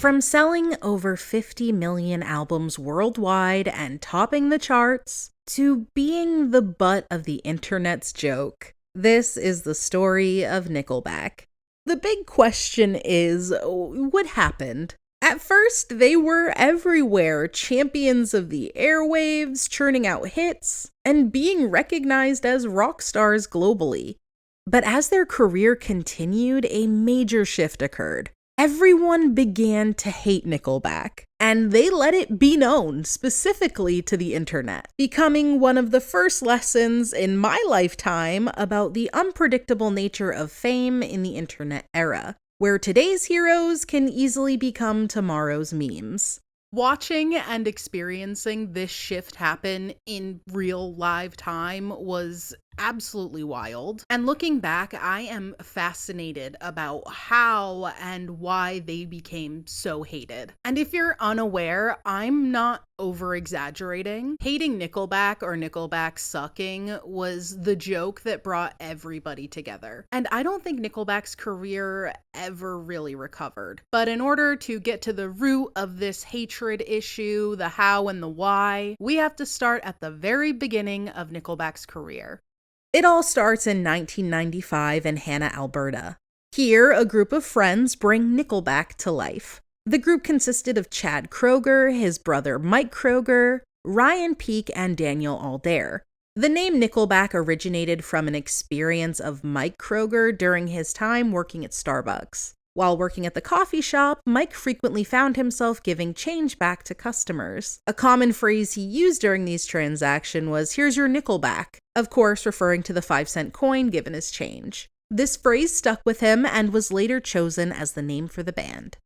From selling over 50 million albums worldwide and topping the charts, to being the butt of the internet's joke, this is the story of Nickelback. The big question is, what happened? At first, they were everywhere, champions of the airwaves, churning out hits, and being recognized as rock stars globally. But as their career continued, a major shift occurred. Everyone began to hate Nickelback, and they let it be known, specifically to the internet, becoming one of the first lessons in my lifetime about the unpredictable nature of fame in the internet era, where today's heroes can easily become tomorrow's memes. Watching and experiencing this shift happen in real live time was absolutely wild. And looking back, I am fascinated about how and why they became so hated. And if you're unaware, I'm not over-exaggerating. Hating Nickelback or Nickelback sucking was the joke that brought everybody together. And I don't think Nickelback's career ever really recovered. But in order to get to the root of this hatred issue, the how and the why, we have to start at the very beginning of Nickelback's career. It all starts in 1995 in Hanna, Alberta. Here, a group of friends bring Nickelback to life. The group consisted of Chad Kroeger, his brother Mike Kroeger, Ryan Peake, and Daniel Alder. The name Nickelback originated from an experience of Mike Kroeger during his time working at Starbucks. While working at the coffee shop, Mike frequently found himself giving change back to customers. A common phrase he used during these transactions was, "Here's your Nickelback," of course referring to the 5-cent coin given as change. This phrase stuck with him and was later chosen as the name for the band.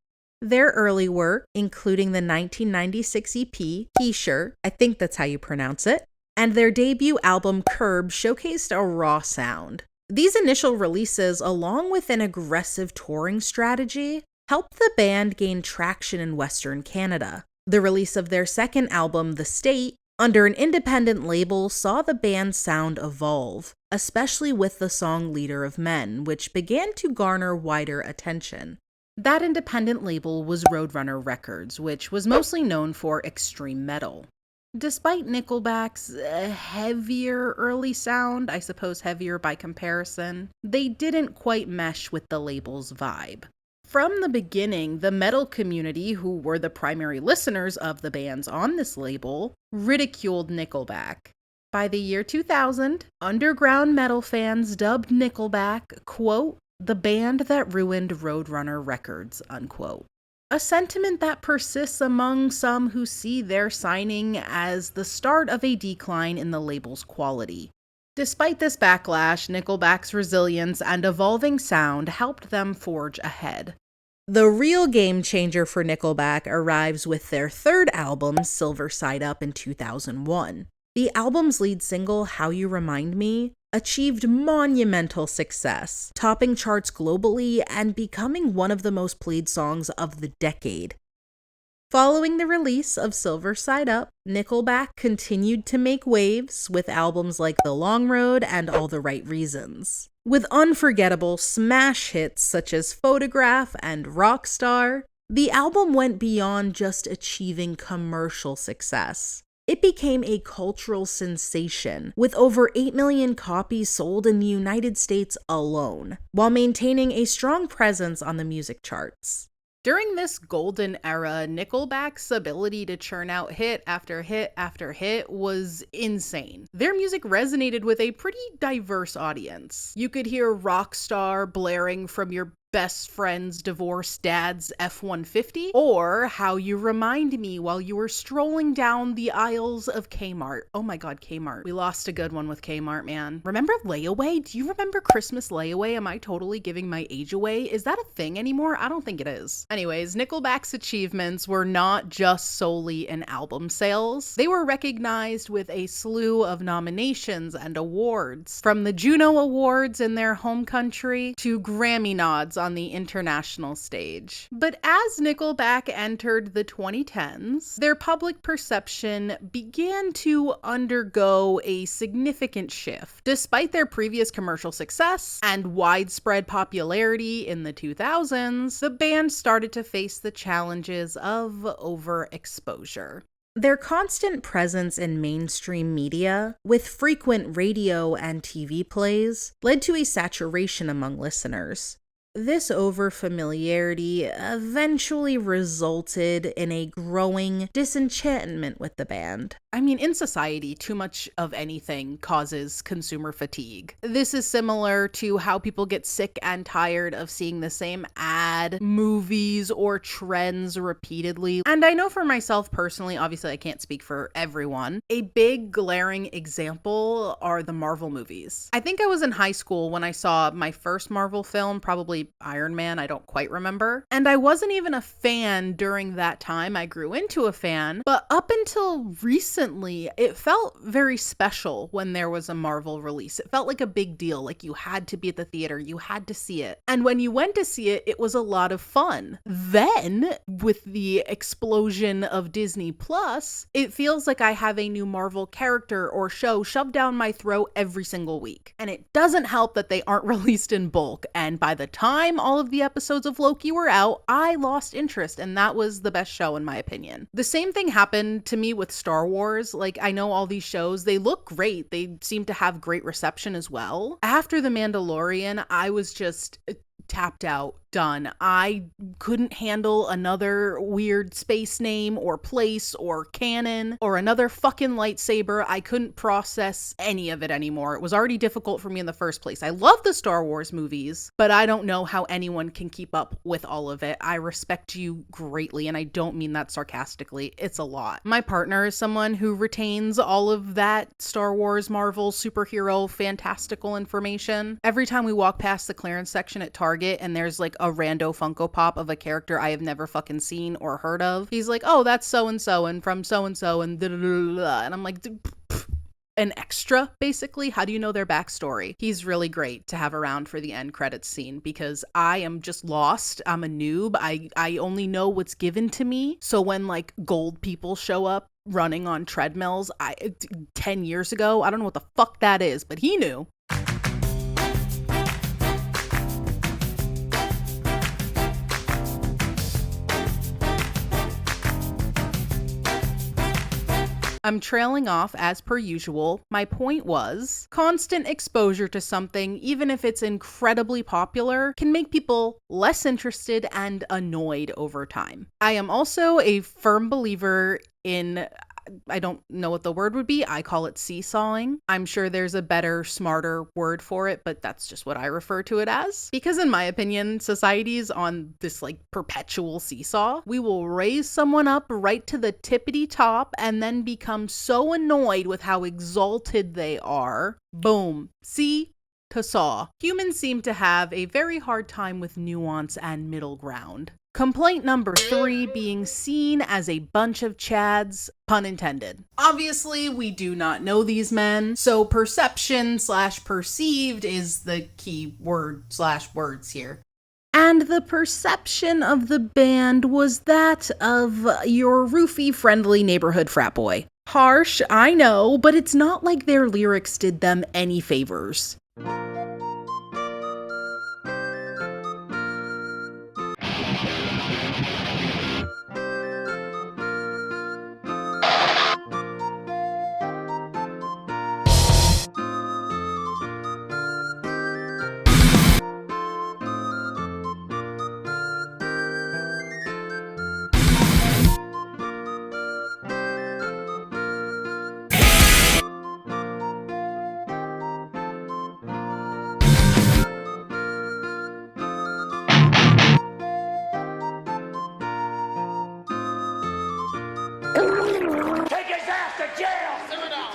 Their early work, including the 1996 EP, T-shirt, I think that's how you pronounce it, and their debut album Curb showcased a raw sound. These initial releases, along with an aggressive touring strategy, helped the band gain traction in Western Canada. The release of their second album, The State, under an independent label, saw the band's sound evolve, especially with the song Leader of Men, which began to garner wider attention. That independent label was Roadrunner Records, which was mostly known for extreme metal. Despite Nickelback's heavier early sound, I suppose heavier by comparison, they didn't quite mesh with the label's vibe. From the beginning, the metal community, who were the primary listeners of the bands on this label, ridiculed Nickelback. By the year 2000, underground metal fans dubbed Nickelback, quote, "the band that ruined Roadrunner Records," unquote. A sentiment that persists among some who see their signing as the start of a decline in the label's quality. Despite this backlash, Nickelback's resilience and evolving sound helped them forge ahead. The real game changer for Nickelback arrives with their third album, Silver Side Up, in 2001. The album's lead single, How You Remind Me, achieved monumental success, topping charts globally and becoming one of the most played songs of the decade. Following the release of Silver Side Up, Nickelback continued to make waves with albums like The Long Road and All the Right Reasons. With unforgettable smash hits such as Photograph and Rockstar, the album went beyond just achieving commercial success. It became a cultural sensation, with over 8 million copies sold in the United States alone, while maintaining a strong presence on the music charts. During this golden era, Nickelback's ability to churn out hit after hit after hit was insane. Their music resonated with a pretty diverse audience. You could hear Rockstar blaring from your best friend's divorced dad's F-150, or How You Remind Me while you were strolling down the aisles of Kmart. Oh my god, Kmart. We lost a good one with Kmart, man. Remember Layaway? Do you remember Christmas Layaway? Am I totally giving my age away? Is that a thing anymore? I don't think it is. Anyways, Nickelback's achievements were not just solely in album sales. They were recognized with a slew of nominations and awards, from the Juno Awards in their home country to Grammy nods on the international stage. But as Nickelback entered the 2010s, their public perception began to undergo a significant shift. Despite their previous commercial success and widespread popularity in the 2000s, the band started to face the challenges of overexposure. Their constant presence in mainstream media, with frequent radio and TV plays, led to a saturation among listeners. This overfamiliarity eventually resulted in a growing disenchantment with the band. I mean, in society, too much of anything causes consumer fatigue. This is similar to how people get sick and tired of seeing the same ad, movies, or trends repeatedly. And I know for myself personally, obviously I can't speak for everyone, a big glaring example are the Marvel movies. I think I was in high school when I saw my first Marvel film, probably Iron Man, I don't quite remember. And I wasn't even a fan during that time. I grew into a fan, but up until recently, it felt very special when there was a Marvel release. It felt like a big deal, like you had to be at the theater, you had to see it. And when you went to see it, it was a lot of fun. Then, with the explosion of Disney Plus, it feels like I have a new Marvel character or show shoved down my throat every single week. And it doesn't help that they aren't released in bulk. And by the time all of the episodes of Loki were out, I lost interest, and that was the best show in my opinion. The same thing happened to me with Star Wars. Like, I know all these shows, they look great. They seem to have great reception as well. After The Mandalorian, I was just tapped out, done. I couldn't handle another weird space name or place or canon or another fucking lightsaber. I couldn't process any of it anymore. It was already difficult for me in the first place. I love the Star Wars movies, but I don't know how anyone can keep up with all of it. I respect you greatly, and I don't mean that sarcastically. It's a lot. My partner is someone who retains all of that Star Wars, Marvel, superhero, fantastical information. Every time we walk past the clearance section at Target and there's like a rando Funko Pop of a character I have never fucking seen or heard of, he's like, oh, that's so-and-so and from so-and-so and da-da-da-da. And I'm like, an extra, basically. How do you know their backstory? He's really great to have around for the end credits scene because I am just lost. I'm a noob. I only know what's given to me. So when like gold people show up running on treadmills 10 years ago, I don't know what the fuck that is, but he knew. I'm trailing off as per usual. My point was, constant exposure to something, even if it's incredibly popular, can make people less interested and annoyed over time. I am also a firm believer in, I don't know what the word would be. I call it seesawing. I'm sure there's a better, smarter word for it, but that's just what I refer to it as. Because in my opinion, society's on this like perpetual seesaw. We will raise someone up right to the tippity top and then become so annoyed with how exalted they are. Boom. See? To saw. Humans seem to have a very hard time with nuance and middle ground. Complaint number 3 being seen as a bunch of chads, pun intended. Obviously, we do not know these men, so perception/perceived is the key word/words here. And the perception of the band was that of your roofie-friendly neighborhood frat boy. Harsh, I know, but it's not like their lyrics did them any favors. Take his ass to jail! Simmer down.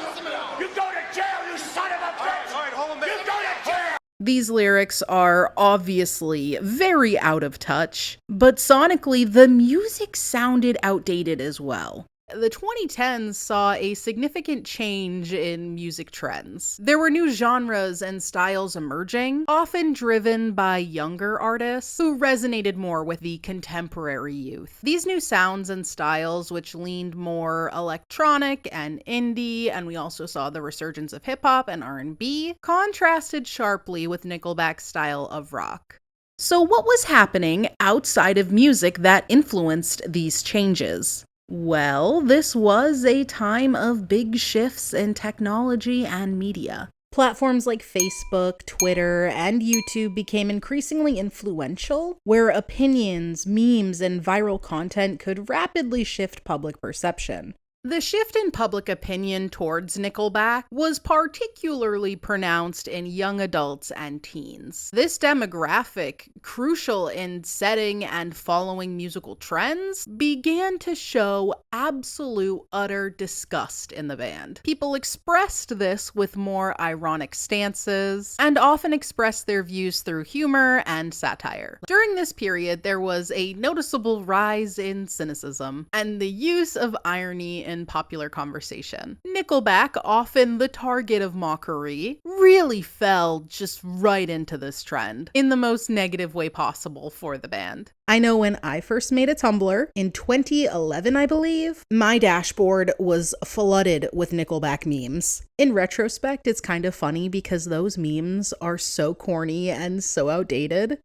You go to jail, you son of a bitch! All right, hold him back. You go to jail! These lyrics are obviously very out of touch, but sonically, the music sounded outdated as well. The 2010s saw a significant change in music trends. There were new genres and styles emerging, often driven by younger artists who resonated more with the contemporary youth. These new sounds and styles, which leaned more electronic and indie, and we also saw the resurgence of hip-hop and R&B, contrasted sharply with Nickelback's style of rock. So what was happening outside of music that influenced these changes? Well, this was a time of big shifts in technology and media. Platforms like Facebook, Twitter, and YouTube became increasingly influential, where opinions, memes, and viral content could rapidly shift public perception. The shift in public opinion towards Nickelback was particularly pronounced in young adults and teens. This demographic, crucial in setting and following musical trends, began to show absolute utter disgust in the band. People expressed this with more ironic stances, and often expressed their views through humor and satire. During this period, there was a noticeable rise in cynicism and the use of irony in popular conversation. Nickelback, often the target of mockery, really fell just right into this trend in the most negative way possible for the band. I know when I first made a Tumblr in 2011, I believe, my dashboard was flooded with Nickelback memes. In retrospect, it's kind of funny because those memes are so corny and so outdated.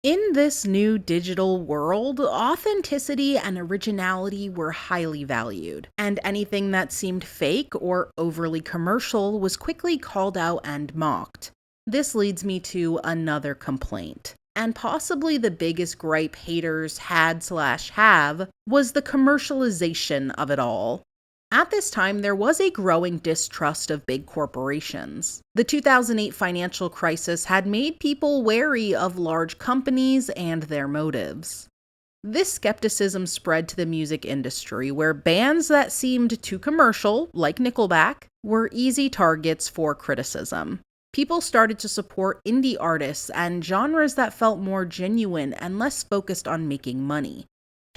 In this new digital world, authenticity and originality were highly valued, and anything that seemed fake or overly commercial was quickly called out and mocked. This leads me to another complaint, and possibly the biggest gripe haters had/have was the commercialization of it all. At this time, there was a growing distrust of big corporations. The 2008 financial crisis had made people wary of large companies and their motives. This skepticism spread to the music industry, where bands that seemed too commercial, like Nickelback, were easy targets for criticism. People started to support indie artists and genres that felt more genuine and less focused on making money.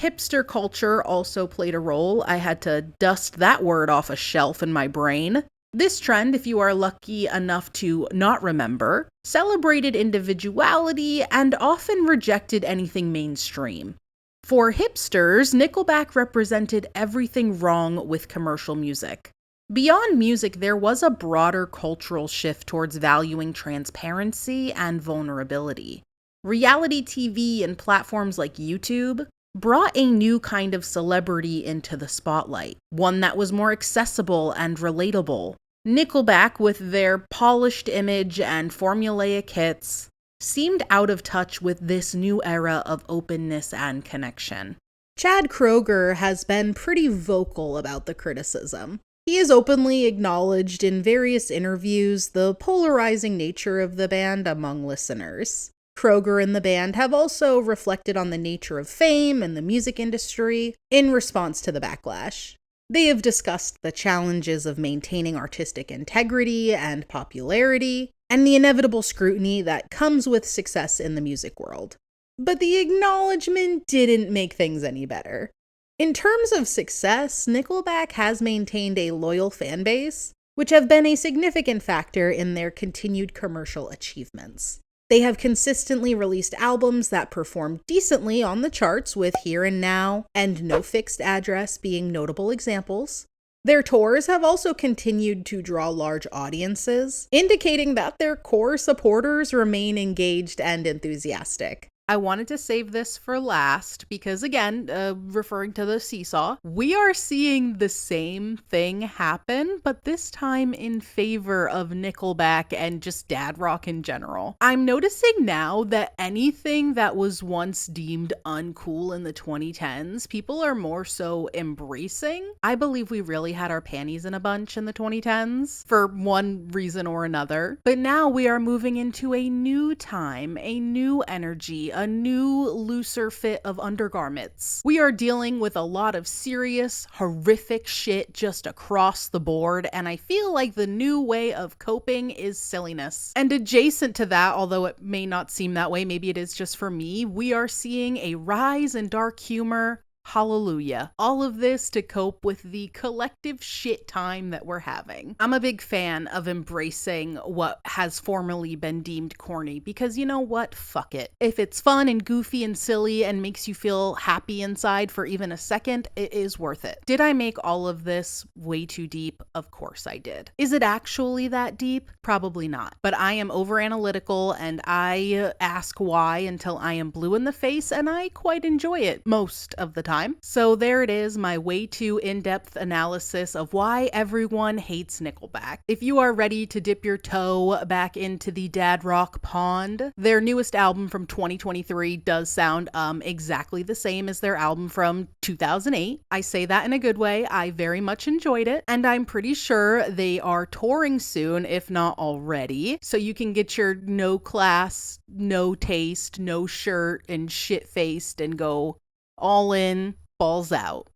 Hipster culture also played a role. I had to dust that word off a shelf in my brain. This trend, if you are lucky enough to not remember, celebrated individuality and often rejected anything mainstream. For hipsters, Nickelback represented everything wrong with commercial music. Beyond music, there was a broader cultural shift towards valuing transparency and vulnerability. Reality TV and platforms like YouTube brought a new kind of celebrity into the spotlight, one that was more accessible and relatable. Nickelback, with their polished image and formulaic hits, seemed out of touch with this new era of openness and connection. Chad Kroeger has been pretty vocal about the criticism. He has openly acknowledged in various interviews the polarizing nature of the band among listeners. Kroeger and the band have also reflected on the nature of fame and the music industry in response to the backlash. They have discussed the challenges of maintaining artistic integrity and popularity, and the inevitable scrutiny that comes with success in the music world. But the acknowledgement didn't make things any better. In terms of success, Nickelback has maintained a loyal fan base, which have been a significant factor in their continued commercial achievements. They have consistently released albums that perform decently on the charts, with Here and Now and No Fixed Address being notable examples. Their tours have also continued to draw large audiences, indicating that their core supporters remain engaged and enthusiastic. I wanted to save this for last because, again, referring to the seesaw, we are seeing the same thing happen, but this time in favor of Nickelback and just dad rock in general. I'm noticing now that anything that was once deemed uncool in the 2010s, people are more so embracing. I believe we really had our panties in a bunch in the 2010s for one reason or another, but now we are moving into a new time, a new energy, a new looser fit of undergarments. We are dealing with a lot of serious, horrific shit just across the board, and I feel like the new way of coping is silliness. And adjacent to that, although it may not seem that way, maybe it is just for me, we are seeing a rise in dark humor, Hallelujah. All of this to cope with the collective shit time that we're having. I'm a big fan of embracing what has formerly been deemed corny because you know what? Fuck it. If it's fun and goofy and silly and makes you feel happy inside for even a second, it is worth it. Did I make all of this way too deep? Of course I did. Is it actually that deep? Probably not. But I am over analytical and I ask why until I am blue in the face, and I quite enjoy it most of the time. So there it is, my way too in-depth analysis of why everyone hates Nickelback. If you are ready to dip your toe back into the dad rock pond, their newest album from 2023 does sound exactly the same as their album from 2008. I say that in a good way. I very much enjoyed it, and I'm pretty sure they are touring soon, if not already. So you can get your no class, no taste, no shirt, and shit-faced and go all in, balls out.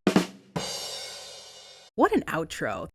What an outro.